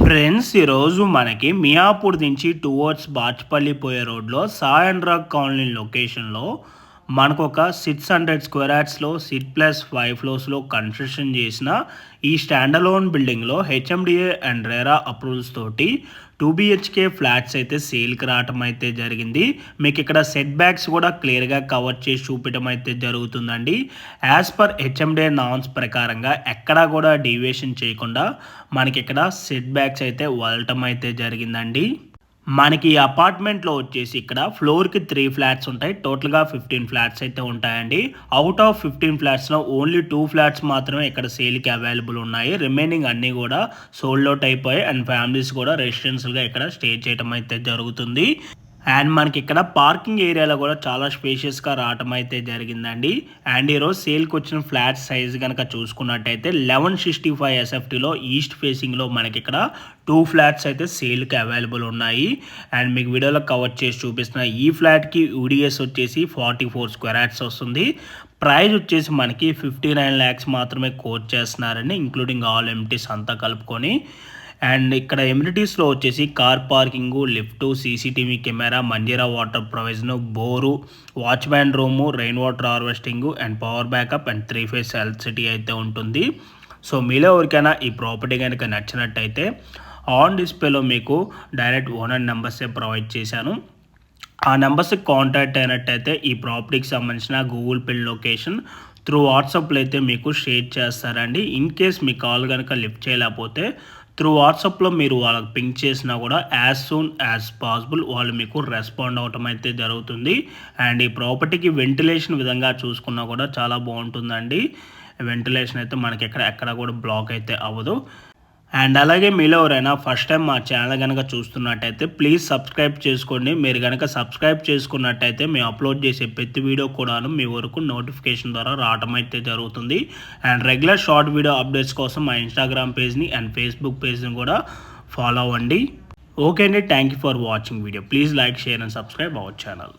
Friends, ఈరోజు మనకి మియాపూర్ నుంచి టువర్డ్స్ బాచ్పల్లి పోయే రోడ్లో సాయ్ అండ్ రాక్ కాలనీ లొకేషన్లో మనకు ఒక 600 స్క్వేర్ యార్డ్స్లో సిట్ ప్లస్ 5 ఫ్లోర్స్లో కన్స్ట్రక్షన్ చేసిన ఈ స్టాండలోన్ బిల్డింగ్లో హెచ్ఎండిఏ అండ్ రేరా అప్రూవల్స్ తోటి 2 BHK ఫ్లాట్స్ అయితే సేల్కి రావటం అయితే జరిగింది. మీకు ఇక్కడ సెట్ బ్యాక్స్ కూడా క్లియర్గా కవర్ చేసి చూపించడం అయితే జరుగుతుందండి. యాజ్ పర్ హెచ్ఎండిఏ నార్మ్స్ ప్రకారంగా ఎక్కడా కూడా డీవియేషన్ చేయకుండా మనకి ఇక్కడ సెట్ బ్యాక్స్ అయితే వదలటం అయితే జరిగిందండి. మనకి ఈ అపార్ట్మెంట్లో వచ్చేసి ఇక్కడ ఫ్లోర్కి 3 ఫ్లాట్స్ ఉంటాయి. టోటల్గా 15 ఫ్లాట్స్ అయితే ఉంటాయండి. అవుట్ ఆఫ్ 15 ఫ్లాట్స్లో ఓన్లీ 2 ఫ్లాట్స్ మాత్రమే ఇక్కడ సేల్కి అవైలబుల్ ఉన్నాయి. రిమైనింగ్ అన్నీ కూడా సోల్డ్ అవుట్ అయిపోయాయి అండ్ ఫ్యామిలీస్ కూడా రెసిడెన్షియల్గా ఇక్కడ స్టే చేయడం అయితే జరుగుతుంది. అండ్ మనకి ఇక్కడ పార్కింగ్ ఏరియాలో కూడా చాలా స్పేషియస్గా రావటం అయితే జరిగిందండి. అండ్ ఈరోజు సేల్కి వచ్చిన ఫ్లాట్ సైజ్ కనుక చూసుకున్నట్టయితే 1165 SFTలో ఈస్ట్ ఫేసింగ్లో మనకి ఇక్కడ 2 ఫ్లాట్స్ అయితే సేల్కి అవైలబుల్ ఉన్నాయి. అండ్ మీకు వీడియోలో కవర్ చేసి చూపిస్తున్న ఈ ఫ్లాట్కి UDS వచ్చేసి 44 స్క్వేర్ యార్డ్స్ వస్తుంది. ప్రైస్ వచ్చేసి మనకి 59 lakhs మాత్రమే కోట్ చేస్తున్నారండి, ఇంక్లూడింగ్ ఆల్ ఎంటీస్ అంతా కలుపుకొని. అండ్ ఇక్కడ ఎమ్యూనిటీస్లో వచ్చేసి car parking, lift, CCTV camera, Manjira water provision, bore, watchman room, rain water harvesting and power backup and 3 phase electricity అయితే ఉంటుంది. సో మీలో ఎవరికైనా ఈ ప్రాపర్టీ కనుక నచ్చినట్టయితే ఆన్ డిస్ప్లేలో మీకు డైరెక్ట్ ఓనర్ నెంబర్సే ప్రొవైడ్ చేశాను. ఆ నెంబర్స్కి కాంటాక్ట్ అయినట్టయితే ఈ ప్రాపర్టీకి సంబంధించిన గూగుల్ పే లొకేషన్ త్రూ వాట్సాప్లో అయితే మీకు షేర్ చేస్తారండి. ఇన్ కేస్ మీ కాల్ కనుక లిఫ్ట్ చేయలేకపోతే త్రూ వాట్సాప్లో మీరు వాళ్ళకి పింక్ చేసినా కూడా యాజ్ సూన్ యాజ్ పాసిబుల్ వాళ్ళు మీకు రెస్పాండ్ అవటం అయితే జరుగుతుంది. అండ్ ఈ ప్రాపర్టీకి వెంటిలేషన్ విధంగా చూసుకున్నా కూడా చాలా బాగుంటుందండి. వెంటిలేషన్ అయితే మనకి ఎక్కడ కూడా బ్లాక్ అయితే అవ్వదు. అండ్ అలాగే మీలో ఎవరైనా ఫస్ట్ టైం మా ఛానల్ కనుక చూస్తున్నట్టయితే ప్లీజ్ సబ్స్క్రైబ్ చేసుకోండి. మీరు కనుక సబ్స్క్రైబ్ చేసుకున్నట్టయితే మేము అప్లోడ్ చేసే ప్రతి వీడియో కూడాను మీ వరకు నోటిఫికేషన్ ద్వారా రావటం అయితే జరుగుతుంది. And regular short video updates కోసం మా ఇన్స్టాగ్రామ్ పేజ్ని అండ్ ఫేస్బుక్ పేజ్ని కూడా ఫాలో అవ్వండి. ఓకే అండి, thank you for watching video. Please like, share and subscribe our channel.